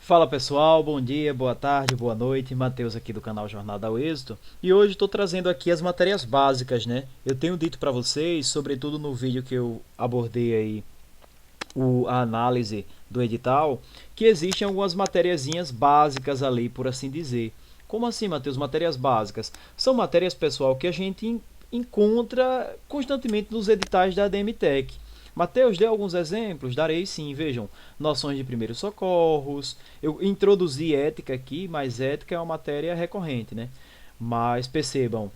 Fala pessoal, bom dia, boa tarde, boa noite, Matheus aqui do canal Jornada ao Êxito e hoje estou trazendo aqui as matérias básicas, né? Eu tenho dito para vocês, sobretudo no vídeo que eu abordei aí a análise do edital, que existem algumas matériazinhas básicas ali, por assim dizer. Como assim, Matheus? Matérias básicas? São matérias, pessoal, que a gente encontra constantemente nos editais da ADMTech. Mateus, dê alguns exemplos? Darei sim, vejam. Noções de primeiros socorros. Eu introduzi ética aqui, mas ética é uma matéria recorrente, né? Mas percebam,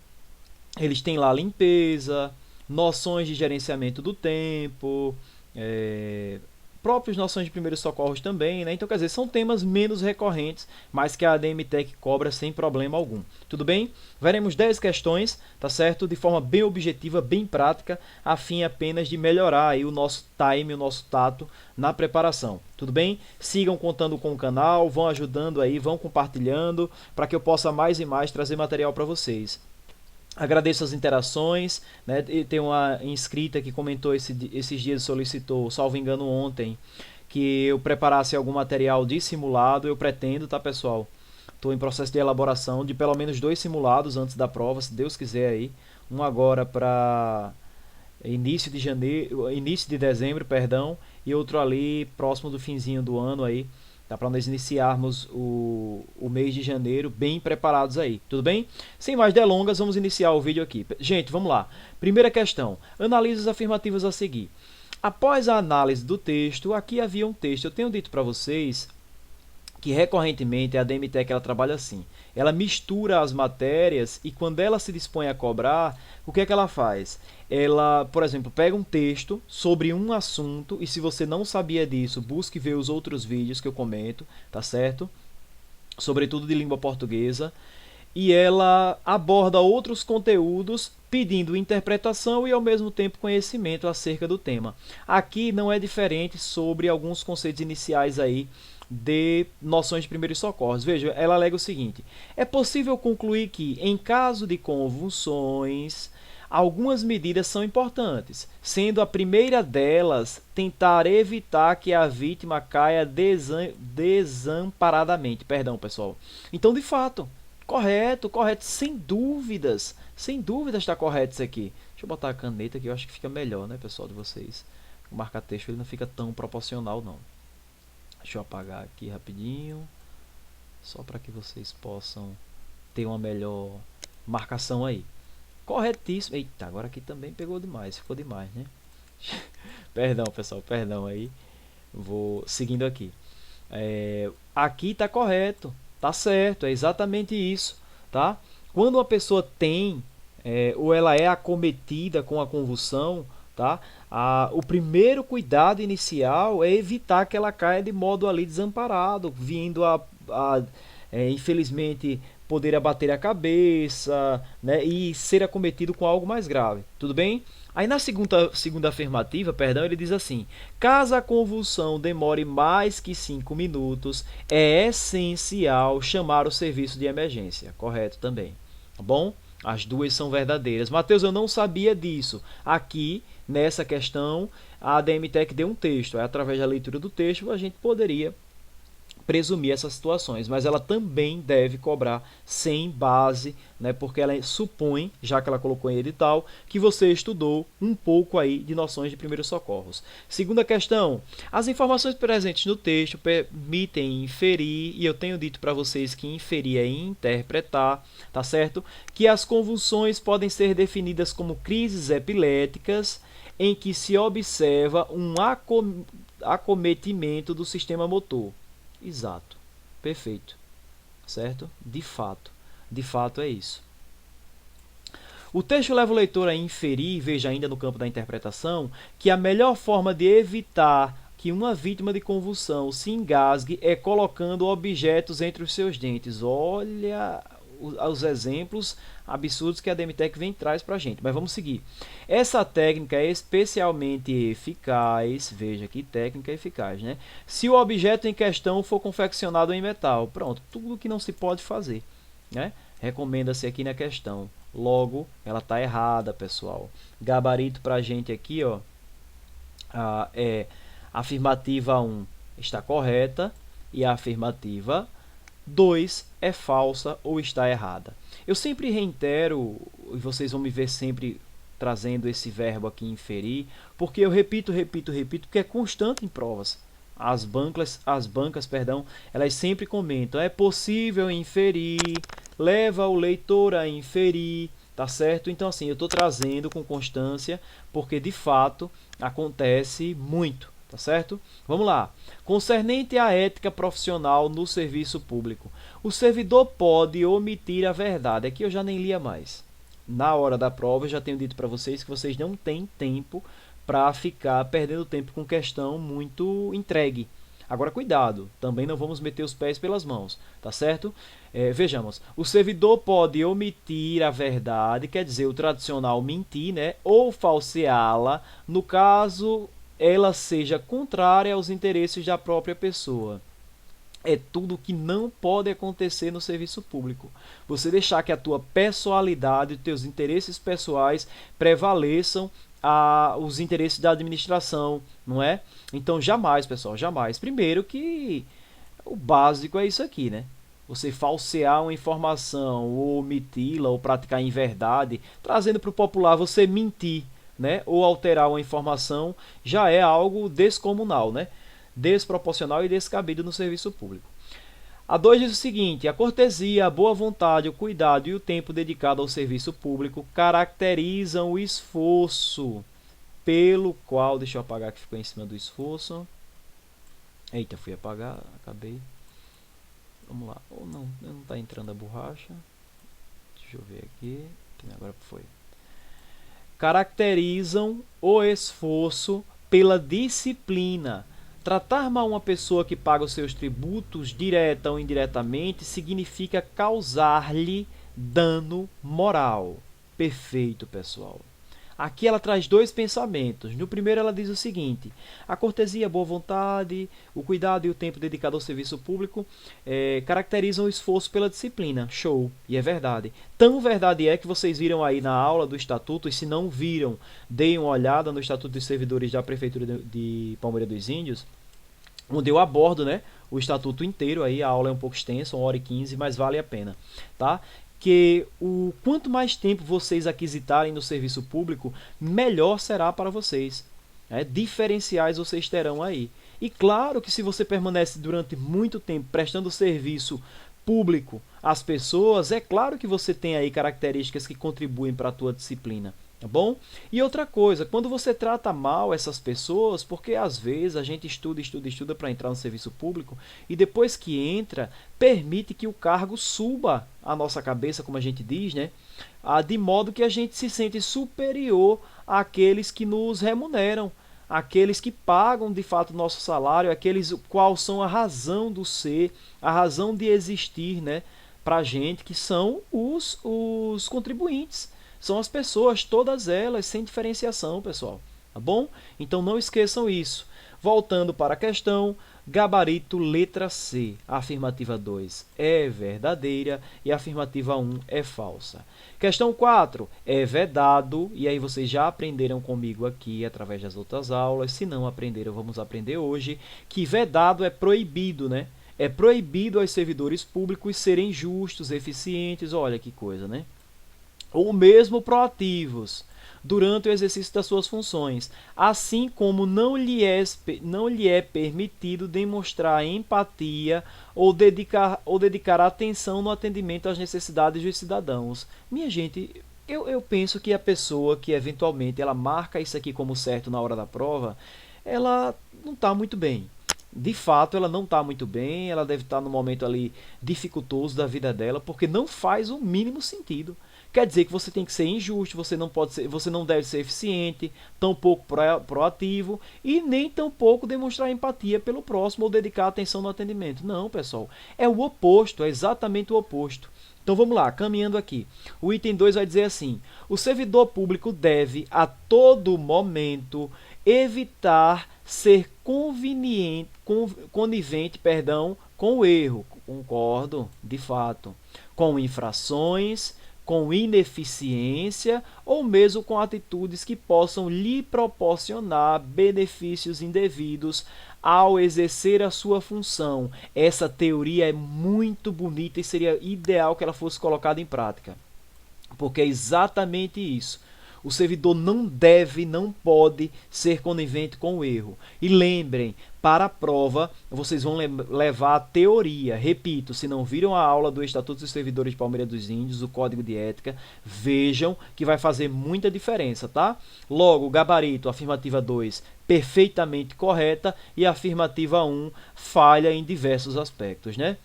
eles têm lá limpeza, noções de gerenciamento do tempo, é, próprias noções de primeiros socorros também, né? Então, quer dizer, são temas menos recorrentes, mas que a ADMTech cobra sem problema algum. Tudo bem? Veremos 10 questões, tá certo? De forma bem objetiva, bem prática, a fim apenas de melhorar aí o nosso time, o nosso tato na preparação. Tudo bem? Sigam contando com o canal, vão ajudando aí, vão compartilhando, para que eu possa mais e mais trazer material para vocês. Agradeço as interações, né? E tem uma inscrita que comentou esses dias, solicitou, salvo engano ontem, que eu preparasse algum material de simulado. Eu pretendo, tá pessoal? Estou em processo de elaboração de pelo menos 2 simulados antes da prova, se Deus quiser aí. Um agora para início de dezembro, perdão, e outro ali próximo do finzinho do ano aí. Dá para nós iniciarmos o mês de janeiro bem preparados aí, tudo bem? Sem mais delongas, vamos iniciar o vídeo aqui. Gente, vamos lá. Primeira questão, analise as afirmativas a seguir. Após a análise do texto, aqui havia um texto. Eu tenho dito para vocês que recorrentemente a DMTech ela trabalha assim. Ela mistura as matérias e quando ela se dispõe a cobrar, o que é que ela faz? Ela, por exemplo, pega um texto sobre um assunto e se você não sabia disso, busque ver os outros vídeos que eu comento, tá certo? Sobretudo de língua portuguesa. E ela aborda outros conteúdos pedindo interpretação e ao mesmo tempo conhecimento acerca do tema. Aqui não é diferente sobre alguns conceitos iniciais aí de noções de primeiros socorros. Veja, ela alega o seguinte: é possível concluir que, em caso de convulsões, algumas medidas são importantes, sendo a primeira delas tentar evitar que a vítima caia desamparadamente. Perdão, pessoal. Então, de fato, correto, correto, sem dúvidas está correto isso aqui. Deixa eu botar a caneta que eu acho que fica melhor, né, pessoal, de vocês. O marca-texto ele não fica tão proporcional, não. Deixa eu apagar aqui rapidinho, só para que vocês possam ter uma melhor marcação aí. Corretíssimo. Eita, agora aqui também pegou demais, ficou demais, né? Perdão, pessoal, perdão aí. Vou seguindo aqui. Aqui está correto, tá certo, é exatamente isso, tá? Quando uma pessoa tem ou ela é acometida com a convulsão, tá? O primeiro cuidado inicial é evitar que ela caia de modo ali desamparado, vindo infelizmente poder abater a cabeça, né, e ser acometido com algo mais grave. Tudo bem? Aí na segunda afirmativa, perdão, ele diz assim: caso a convulsão demore mais que 5 minutos, é essencial chamar o serviço de emergência. Correto também. Tá bom? As duas são verdadeiras. Mateus, eu não sabia disso. Aqui, nessa questão, a ADMTech deu um texto. Aí, através da leitura do texto, a gente poderia presumir essas situações, mas ela também deve cobrar sem base, né, porque ela supõe, já que ela colocou em edital, que você estudou um pouco aí de noções de primeiros socorros. Segunda questão, as informações presentes no texto permitem inferir, e eu tenho dito para vocês que inferir é interpretar, tá certo? Que as convulsões podem ser definidas como crises epiléticas em que se observa um acometimento do sistema motor. Exato, perfeito, certo? De fato é isso. O texto leva o leitor a inferir, veja ainda no campo da interpretação, que a melhor forma de evitar que uma vítima de convulsão se engasgue é colocando objetos entre os seus dentes. Olha os exemplos absurdos que a DMTech vem traz para a gente, mas vamos seguir. Essa técnica é especialmente eficaz, veja que técnica eficaz, né? Se o objeto em questão for confeccionado em metal. Pronto, tudo que não se pode fazer, né? Recomenda-se aqui na questão. Logo, ela está errada, pessoal. Gabarito para a gente aqui, ó, é afirmativa 1 está correta, E a afirmativa 2 é falsa ou está errada. Eu sempre reitero, e vocês vão me ver sempre trazendo esse verbo aqui, inferir, porque eu repito, porque é constante em provas. As bancas, elas sempre comentam, é possível inferir, leva o leitor a inferir, tá certo? Então, assim, eu estou trazendo com constância, porque de fato acontece muito, tá certo? Vamos lá. Concernente à ética profissional no serviço público, o servidor pode omitir a verdade. Aqui eu já nem lia mais. Na hora da prova, eu já tenho dito para vocês que vocês não têm tempo para ficar perdendo tempo com questão muito entregue. Agora, cuidado, também não vamos meter os pés pelas mãos, tá certo? Vejamos, o servidor pode omitir a verdade, quer dizer, o tradicional mentir, né? Ou falseá-la, no caso ela seja contrária aos interesses da própria pessoa. É tudo que não pode acontecer no serviço público. Você deixar que a tua pessoalidade, os teus interesses pessoais prevaleçam os interesses da administração, não é? Então, jamais, pessoal, jamais. Primeiro que o básico é isso aqui, né? Você falsear uma informação, ou omiti-la, ou praticar inverdade, trazendo para o popular, você mentir, né? Ou alterar uma informação, já é algo descomunal, né? Desproporcional e descabido no serviço público. A 2 diz o seguinte: a cortesia, a boa vontade, o cuidado e o tempo dedicado ao serviço público caracterizam o esforço pelo qual... Deixa eu apagar que ficou em cima do esforço. Eita, fui apagar, acabei. Vamos lá. Ou não está entrando a borracha. Deixa eu ver aqui. Agora foi. Caracterizam o esforço pela disciplina. Tratar mal uma pessoa que paga os seus tributos, direta ou indiretamente, significa causar-lhe dano moral. Perfeito, pessoal. Aqui ela traz dois pensamentos. No primeiro ela diz o seguinte: a cortesia, a boa vontade, o cuidado e o tempo dedicado ao serviço público caracterizam o esforço pela disciplina. Show! E é verdade. Tão verdade é que vocês viram aí na aula do Estatuto, e se não viram, deem uma olhada no Estatuto dos Servidores da Prefeitura de Palmeira dos Índios, onde eu abordo, né, o Estatuto inteiro. Aí a aula é um pouco extensa, 1h15, mas vale a pena, tá? Que quanto mais tempo vocês aquisitarem no serviço público, melhor será para vocês. Diferenciais vocês terão aí. E claro que se você permanece durante muito tempo prestando serviço público às pessoas, é claro que você tem aí características que contribuem para a tua disciplina. Tá bom? E outra coisa, quando você trata mal essas pessoas, porque às vezes a gente estuda para entrar no serviço público, e depois que entra, permite que o cargo suba a nossa cabeça, como a gente diz, né? De modo que a gente se sente superior àqueles que nos remuneram, aqueles que pagam de fato o nosso salário, aqueles quais são a razão do ser, a razão de existir, né? Para a gente, que são os contribuintes. São as pessoas, todas elas, sem diferenciação, pessoal. Tá bom? Então não esqueçam isso. Voltando para a questão, gabarito letra C. A afirmativa 2 é verdadeira e a afirmativa 1 é falsa. Questão 4 é vedado, e aí vocês já aprenderam comigo aqui através das outras aulas. Se não aprenderam, vamos aprender hoje, que vedado é proibido, né? É proibido aos servidores públicos serem justos, eficientes, olha que coisa, né? Ou mesmo proativos durante o exercício das suas funções, assim como não lhe é permitido demonstrar empatia ou dedicar atenção no atendimento às necessidades dos cidadãos. Minha gente, eu penso que a pessoa que eventualmente ela marca isso aqui como certo na hora da prova, ela não está muito bem. De fato, ela não está muito bem, ela deve estar num momento ali dificultoso da vida dela, porque não faz o mínimo sentido. Quer dizer que você tem que ser injusto, você não deve ser eficiente, tampouco proativo e nem tampouco demonstrar empatia pelo próximo ou dedicar atenção no atendimento. Não, pessoal, é o oposto, é exatamente o oposto. Então vamos lá, caminhando aqui. O item 2 vai dizer assim: o servidor público deve a todo momento evitar ser conivente com o erro. Concordo, de fato. Com infrações, com ineficiência ou mesmo com atitudes que possam lhe proporcionar benefícios indevidos ao exercer a sua função. Essa teoria é muito bonita e seria ideal que ela fosse colocada em prática, porque é exatamente isso. O servidor não deve, não pode ser conivente com o erro. E lembrem, para a prova, vocês vão levar a teoria. Repito, se não viram a aula do Estatuto dos Servidores de Palmeira dos Índios, o Código de Ética, vejam que vai fazer muita diferença, tá? Logo, gabarito, afirmativa 2, perfeitamente correta, e a afirmativa 1, falha em diversos aspectos, né?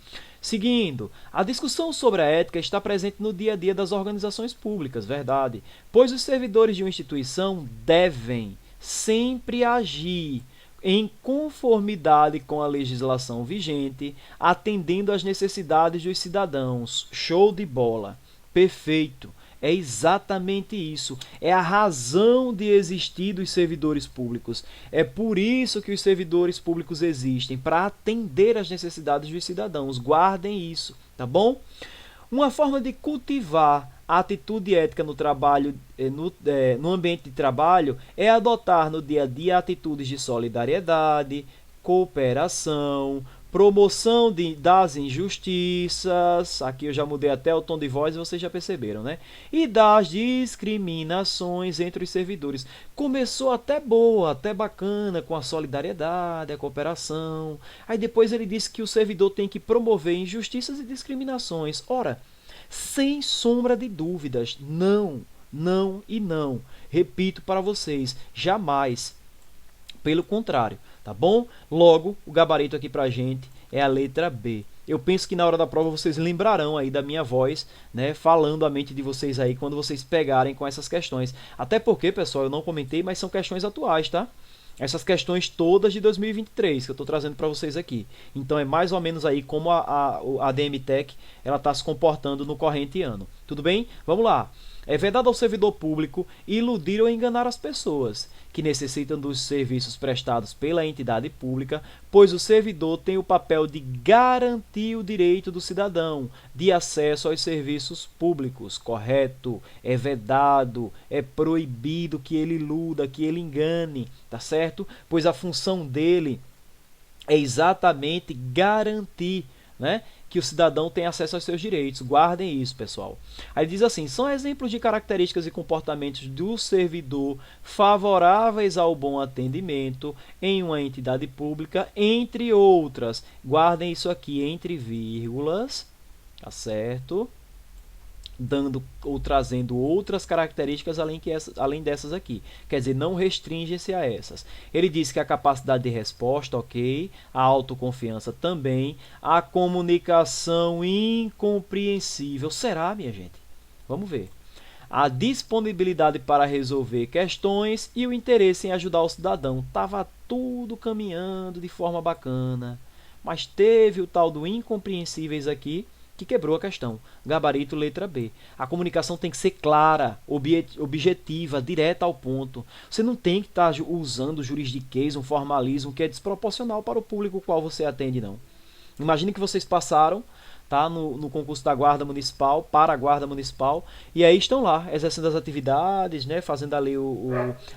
Seguindo, a discussão sobre a ética está presente no dia a dia das organizações públicas, verdade? Pois os servidores de uma instituição devem sempre agir em conformidade com a legislação vigente, atendendo às necessidades dos cidadãos. Show de bola! Perfeito! É exatamente isso. É a razão de existir dos servidores públicos. É por isso que os servidores públicos existem, para atender às necessidades dos cidadãos. Guardem isso, tá bom? Uma forma de cultivar a atitude ética no trabalho, no ambiente de trabalho, é adotar no dia a dia atitudes de solidariedade, cooperação, promoção das injustiças, aqui eu já mudei até o tom de voz e vocês já perceberam, né? E das discriminações entre os servidores. Começou até boa, até bacana, com a solidariedade, a cooperação. Aí depois ele disse que o servidor tem que promover injustiças e discriminações. Ora, sem sombra de dúvidas, não, não e não. Repito para vocês, jamais. Pelo contrário, tá bom? Logo, o gabarito aqui pra gente é a letra B. Eu penso que na hora da prova vocês lembrarão aí da minha voz, né, falando a mente de vocês aí quando vocês pegarem com essas questões. Até porque, pessoal, eu não comentei, mas são questões atuais, tá? Essas questões todas de 2023 que eu estou trazendo para vocês aqui. Então é mais ou menos aí como a DMTech ela está se comportando no corrente ano. Tudo bem? Vamos lá. É vedado ao servidor público iludir ou enganar as pessoas que necessitam dos serviços prestados pela entidade pública, pois o servidor tem o papel de garantir o direito do cidadão de acesso aos serviços públicos. Correto? É vedado, é proibido que ele iluda, que ele engane, tá certo? Pois a função dele é exatamente garantir, né, que o cidadão tem acesso aos seus direitos. Guardem isso, pessoal. Aí diz assim, são exemplos de características e comportamentos do servidor favoráveis ao bom atendimento em uma entidade pública, entre outras. Guardem isso aqui entre vírgulas, tá certo? Dando ou trazendo outras características além dessas aqui. Quer dizer, não restringe-se a essas. Ele diz que a capacidade de resposta, ok, a autoconfiança também, a comunicação incompreensível. Será, minha gente? Vamos ver. A disponibilidade para resolver questões e o interesse em ajudar o cidadão. Estava tudo caminhando de forma bacana, mas teve o tal do incompreensíveis aqui, que quebrou a questão. Gabarito, letra B. A comunicação tem que ser clara, objetiva, direta ao ponto. Você não tem que estar usando juridiquês, um formalismo que é desproporcional para o público ao qual você atende, não. Imagine que vocês passaram, tá, no concurso da Guarda Municipal, para a Guarda Municipal, e aí estão lá, exercendo as atividades, né, fazendo ali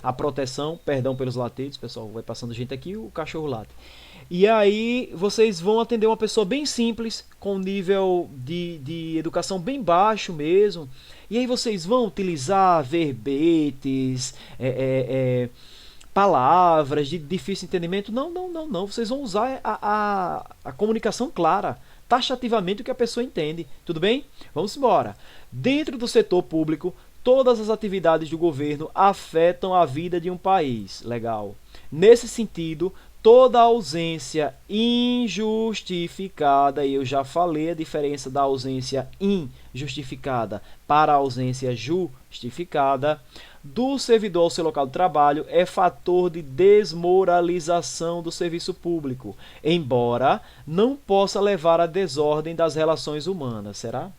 a proteção, perdão pelos latidos, pessoal, vai passando gente aqui, o cachorro late. E aí vocês vão atender uma pessoa bem simples, com nível de educação bem baixo mesmo. E aí vocês vão utilizar verbetes, palavras de difícil entendimento. Não, não, não, não. Vocês vão usar a comunicação clara, taxativamente o que a pessoa entende. Tudo bem? Vamos embora. Dentro do setor público, todas as atividades do governo afetam a vida de um país. Legal. Nesse sentido, toda ausência injustificada, e eu já falei a diferença da ausência injustificada para a ausência justificada, do servidor ao seu local de trabalho é fator de desmoralização do serviço público, embora não possa levar à desordem das relações humanas. Será?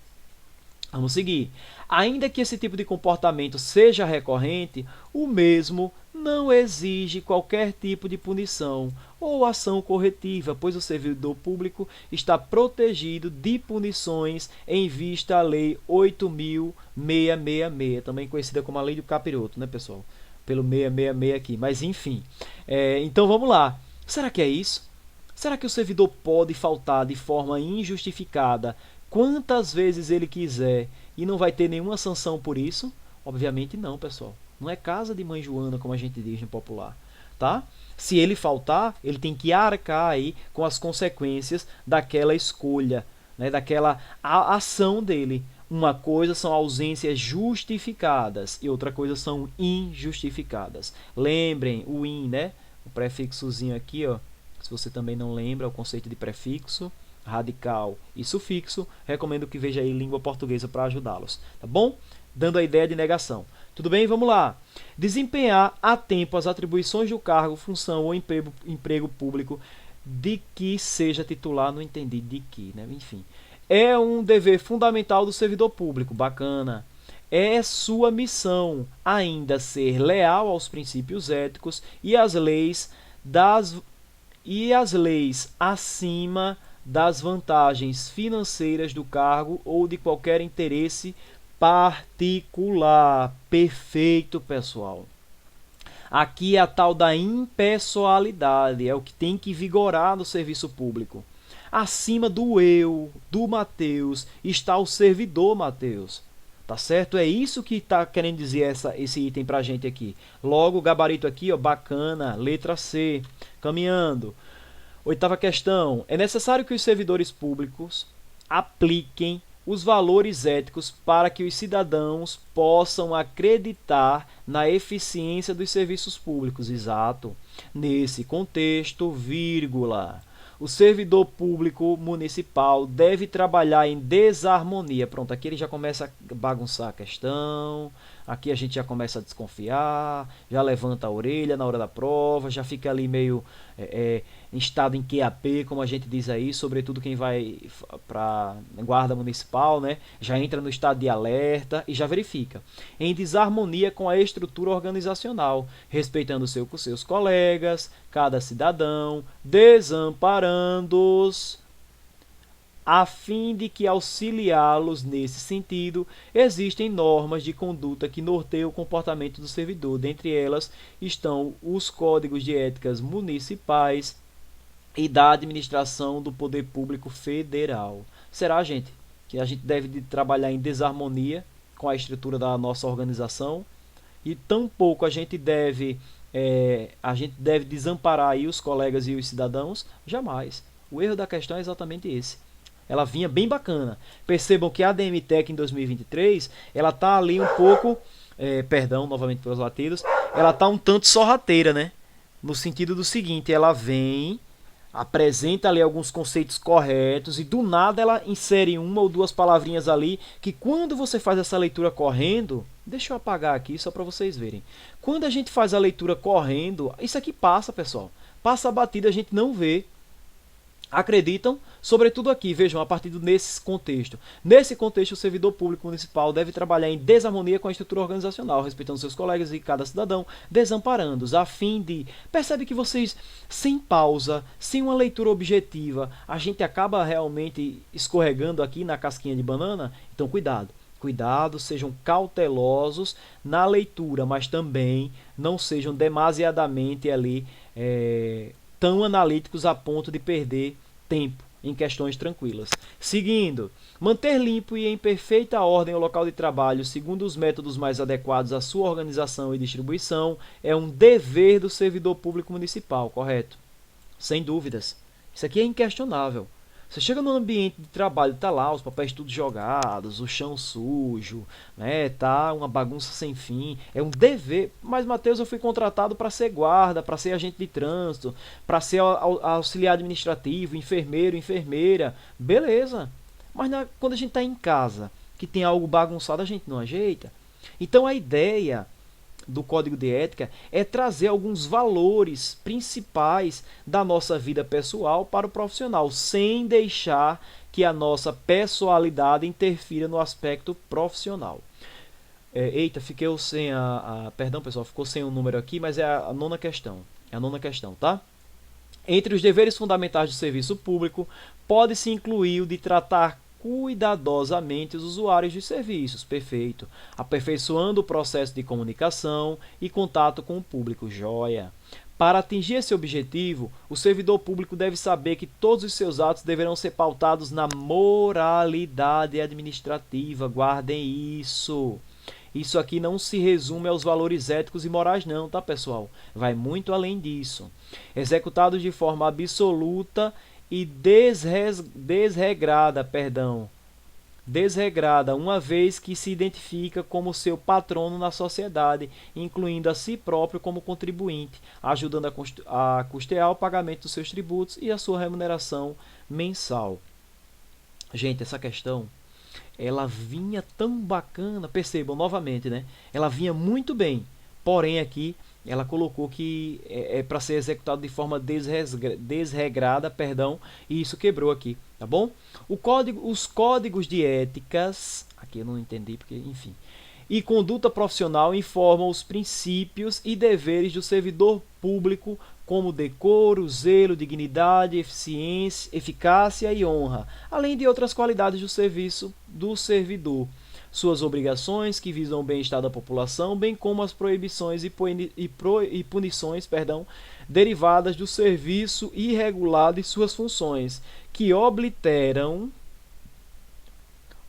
Vamos seguir. Ainda que esse tipo de comportamento seja recorrente, o mesmo não exige qualquer tipo de punição ou ação corretiva, pois o servidor público está protegido de punições em vista à Lei 8.666, também conhecida como a Lei do Capiroto, né, pessoal? Pelo 666 aqui, mas enfim. Então vamos lá. Será que é isso? Será que o servidor pode faltar de forma injustificada quantas vezes ele quiser e não vai ter nenhuma sanção por isso? Obviamente não, pessoal. Não é casa de mãe Joana, como a gente diz no popular, tá? Se ele faltar, ele tem que arcar aí com as consequências daquela escolha, né, daquela ação dele. Uma coisa são ausências justificadas e outra coisa são injustificadas. Lembrem o in, né? O prefixozinho aqui, ó. Se você também não lembra o conceito de prefixo, radical e sufixo, recomendo que veja aí língua portuguesa para ajudá-los, tá bom? Dando a ideia de negação. Tudo bem? Vamos lá. Desempenhar a tempo as atribuições do cargo, função ou emprego público de que seja titular, não entendi de que, né? Enfim. É um dever fundamental do servidor público, bacana. É sua missão ainda ser leal aos princípios éticos e às leis acima das vantagens financeiras do cargo ou de qualquer interesse particular. Perfeito, pessoal. Aqui é a tal da impessoalidade, é o que tem que vigorar no serviço público. Acima do eu, do Mateus, está o servidor Mateus. Tá certo? É isso que está querendo dizer esse item para a gente aqui. Logo, o gabarito aqui, ó, bacana, letra C. Caminhando. 8ª questão. É necessário que os servidores públicos apliquem os valores éticos para que os cidadãos possam acreditar na eficiência dos serviços públicos. Exato. Nesse contexto, vírgula. O servidor público municipal deve trabalhar em desarmonia. Pronto, aqui ele já começa a bagunçar a questão. Aqui a gente já começa a desconfiar, já levanta a orelha na hora da prova, já fica ali meio em estado em QAP, como a gente diz aí, sobretudo quem vai para guarda municipal, né? Já entra no estado de alerta e já verifica. Em desarmonia com a estrutura organizacional, respeitando seus colegas, cada cidadão, desamparando-os, a fim de que auxiliá-los nesse sentido, existem normas de conduta que norteiam o comportamento do servidor. Dentre elas estão os códigos de éticas municipais e da administração do poder público federal. Será, gente, que a gente deve trabalhar em desarmonia com a estrutura da nossa organização? E tampouco a gente deve desamparar aí os colegas e os cidadãos? Jamais. O erro da questão é exatamente esse. Ela vinha bem bacana. Percebam que a ADM-TEC em 2023, ela está ali um pouco, perdão, novamente pelos latidos, ela está um tanto sorrateira, né? No sentido do seguinte, ela vem, apresenta ali alguns conceitos corretos e do nada ela insere uma ou duas palavrinhas ali que quando você faz essa leitura correndo, deixa eu apagar aqui só para vocês verem. Quando a gente faz a leitura correndo, isso aqui passa, pessoal. Passa a batida, a gente não vê. Acreditam? Sobretudo aqui, vejam, a partir desse contexto. Nesse contexto, o servidor público municipal deve trabalhar em desarmonia com a estrutura organizacional, respeitando seus colegas e cada cidadão, desamparando-os, a fim de... Percebe que vocês, sem pausa, sem uma leitura objetiva, a gente acaba realmente escorregando aqui na casquinha de banana? Então, cuidado. Cuidado, sejam cautelosos na leitura, mas também não sejam demasiadamente ali... tão analíticos a ponto de perder tempo em questões tranquilas. Seguindo, manter limpo e em perfeita ordem o local de trabalho, segundo os métodos mais adequados à sua organização e distribuição, é um dever do servidor público municipal, correto? Sem dúvidas. Isso aqui é inquestionável. Você chega no ambiente de trabalho, tá lá os papéis tudo jogados, o chão sujo, né? Tá uma bagunça sem fim. É um dever. Mas, Mateus, eu fui contratado para ser guarda, para ser agente de trânsito, para ser auxiliar administrativo, enfermeiro, enfermeira. Beleza. Mas quando a gente está em casa, que tem algo bagunçado, a gente não ajeita. Então, a ideia do Código de Ética é trazer alguns valores principais da nossa vida pessoal para o profissional, sem deixar que a nossa pessoalidade interfira no aspecto profissional. Eita, fiquei sem perdão, pessoal, ficou sem o número aqui, mas é a nona questão. É a nona questão, tá? Entre os deveres fundamentais do serviço público, pode-se incluir o de tratar cuidadosamente os usuários de serviços, perfeito, aperfeiçoando o processo de comunicação e contato com o público, joia. Para atingir esse objetivo, o servidor público deve saber que todos os seus atos deverão ser pautados na moralidade administrativa, guardem isso. Isso aqui não se resume aos valores éticos e morais não, tá, pessoal? Vai muito além disso. Executados de forma absoluta e desregrada, uma vez que se identifica como seu patrono na sociedade, incluindo a si próprio como contribuinte, ajudando a custear o pagamento dos seus tributos e a sua remuneração mensal. Gente, essa questão ela vinha tão bacana, percebam novamente, né? Ela vinha muito bem, porém aqui ela colocou que é para ser executado de forma desregrada, perdão, e isso quebrou aqui, tá bom? Os códigos de éticas, aqui eu não entendi porque, enfim, e conduta profissional informam os princípios e deveres do servidor público como decoro, zelo, dignidade, eficiência, eficácia e honra, além de outras qualidades do serviço do servidor. Suas obrigações que visam o bem-estar da população, bem como as proibições e punições, derivadas do serviço irregular de suas funções, que obliteram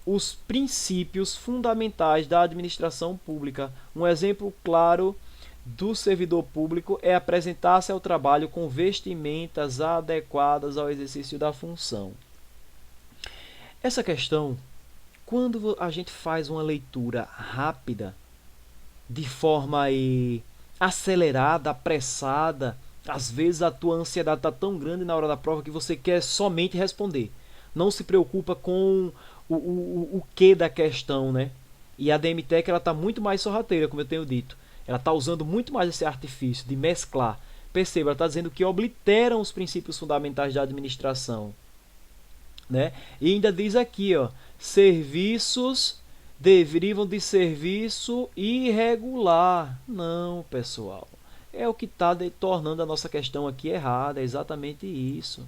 os princípios fundamentais da administração pública. Um exemplo claro do servidor público é apresentar-se ao trabalho com vestimentas adequadas ao exercício da função. Essa questão, quando a gente faz uma leitura rápida, de forma acelerada, apressada, às vezes a tua ansiedade está tão grande na hora da prova que você quer somente responder. Não se preocupa com o que da questão, né? E a DMTEC está muito mais sorrateira, como eu tenho dito. Ela está usando muito mais esse artifício de mesclar. Perceba, ela está dizendo que obliteram os princípios fundamentais da administração, né? E ainda diz aqui, ó, serviços derivam de serviço irregular. Não, pessoal. É o que está tornando a nossa questão aqui errada. É exatamente isso.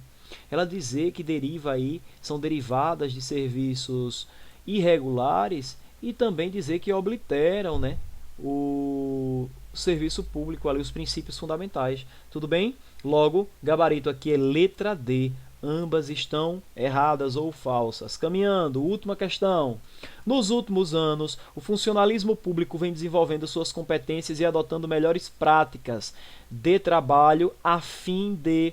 Ela dizer que deriva aí, são derivadas de serviços irregulares e também dizer que obliteram, né, o serviço público ali, os princípios fundamentais. Tudo bem? Logo, gabarito aqui é letra D. Ambas estão erradas ou falsas. Caminhando, última questão. Nos últimos anos, o funcionalismo público vem desenvolvendo suas competências e adotando melhores práticas de trabalho a fim de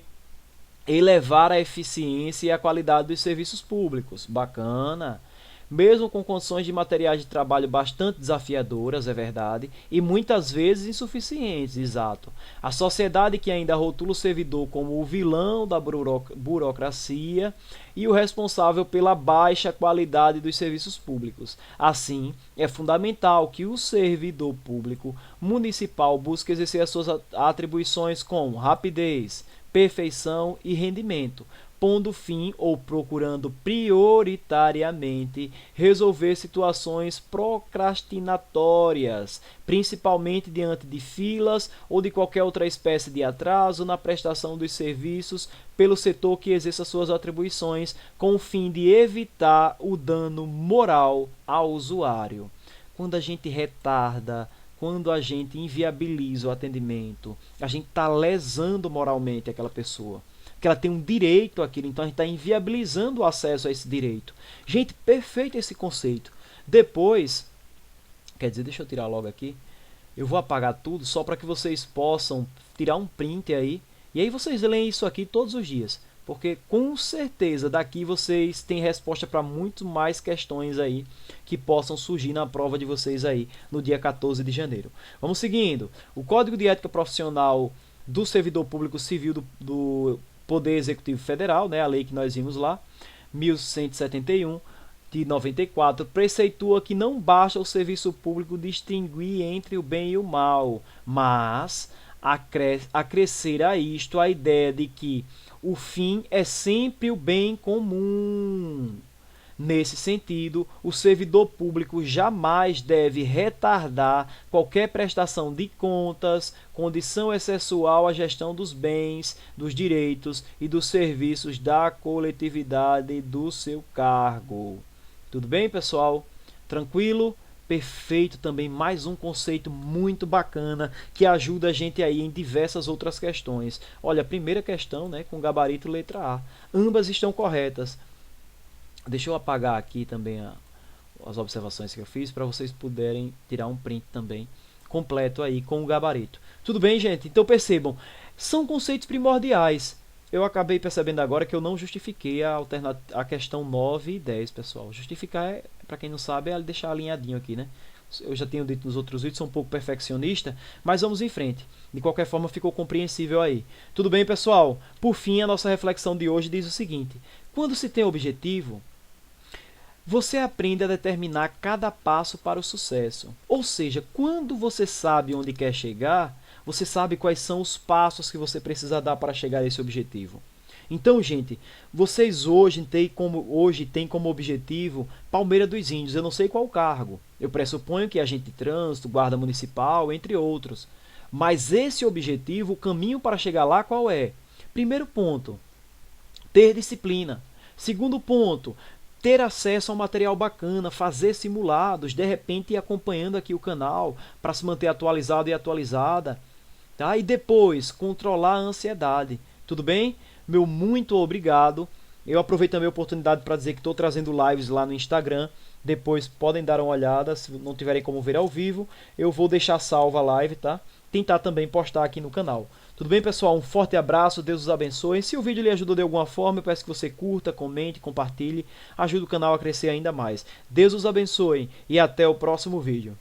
elevar a eficiência e a qualidade dos serviços públicos. Bacana. Mesmo com condições de materiais de trabalho bastante desafiadoras, é verdade, e muitas vezes insuficientes, exato. A sociedade que ainda rotula o servidor como o vilão da burocracia e o responsável pela baixa qualidade dos serviços públicos. Assim, é fundamental que o servidor público municipal busque exercer as suas atribuições com rapidez, perfeição e rendimento, pondo fim ou procurando prioritariamente resolver situações procrastinatórias, principalmente diante de filas ou de qualquer outra espécie de atraso na prestação dos serviços pelo setor que exerça suas atribuições, com o fim de evitar o dano moral ao usuário. Quando a gente retarda, quando a gente inviabiliza o atendimento, a gente está lesando moralmente aquela pessoa, que ela tem um direito àquilo, então a gente está inviabilizando o acesso a esse direito. Gente, perfeito esse conceito. Depois, quer dizer, deixa eu tirar logo aqui, eu vou apagar tudo só para que vocês possam tirar um print aí, e aí vocês leem isso aqui todos os dias, porque com certeza daqui vocês têm resposta para muito mais questões aí que possam surgir na prova de vocês aí no dia 14 de janeiro. Vamos seguindo. O Código de Ética Profissional do Servidor Público Civil do Poder Executivo Federal, né, a lei que nós vimos lá, 1171, de 94, preceitua que não basta o serviço público distinguir entre o bem e o mal, mas acrescer a isto a ideia de que o fim é sempre o bem comum. Nesse sentido, o servidor público jamais deve retardar qualquer prestação de contas, condição excessual à gestão dos bens, dos direitos e dos serviços da coletividade do seu cargo. Tudo bem, pessoal? Tranquilo? Perfeito também, mais um conceito muito bacana que ajuda a gente aí em diversas outras questões. Olha, a primeira questão, né, com gabarito letra A. Ambas estão corretas. Deixa eu apagar aqui também as observações que eu fiz para vocês puderem tirar um print também completo aí com o gabarito. Tudo bem, gente? Então percebam, são conceitos primordiais. Eu acabei percebendo agora que eu não justifiquei a questão 9 e 10, pessoal. Justificar, para quem não sabe, é deixar alinhadinho aqui, né? Eu já tenho dito nos outros vídeos, sou um pouco perfeccionista, mas vamos em frente. De qualquer forma, ficou compreensível aí. Tudo bem, pessoal? Por fim, a nossa reflexão de hoje diz o seguinte: quando se tem objetivo, você aprende a determinar cada passo para o sucesso. Ou seja, quando você sabe onde quer chegar, você sabe quais são os passos que você precisa dar para chegar a esse objetivo. Então, gente, vocês hoje têm como objetivo Palmeira dos Índios. Eu não sei qual cargo. Eu pressuponho que é agente de trânsito, guarda municipal, entre outros. Mas esse objetivo, o caminho para chegar lá, qual é? Primeiro ponto, ter disciplina. Segundo ponto, ter acesso a um material bacana, fazer simulados, de repente ir acompanhando aqui o canal para se manter atualizado e atualizada. Tá? E depois, controlar a ansiedade. Tudo bem? Meu muito obrigado. Eu aproveito também a oportunidade para dizer que estou trazendo lives lá no Instagram. Depois podem dar uma olhada, se não tiverem como ver ao vivo. Eu vou deixar salva a live, tá? Tentar também postar aqui no canal. Tudo bem, pessoal? Um forte abraço, Deus os abençoe. Se o vídeo lhe ajudou de alguma forma, eu peço que você curta, comente, compartilhe. Ajude o canal a crescer ainda mais. Deus os abençoe e até o próximo vídeo.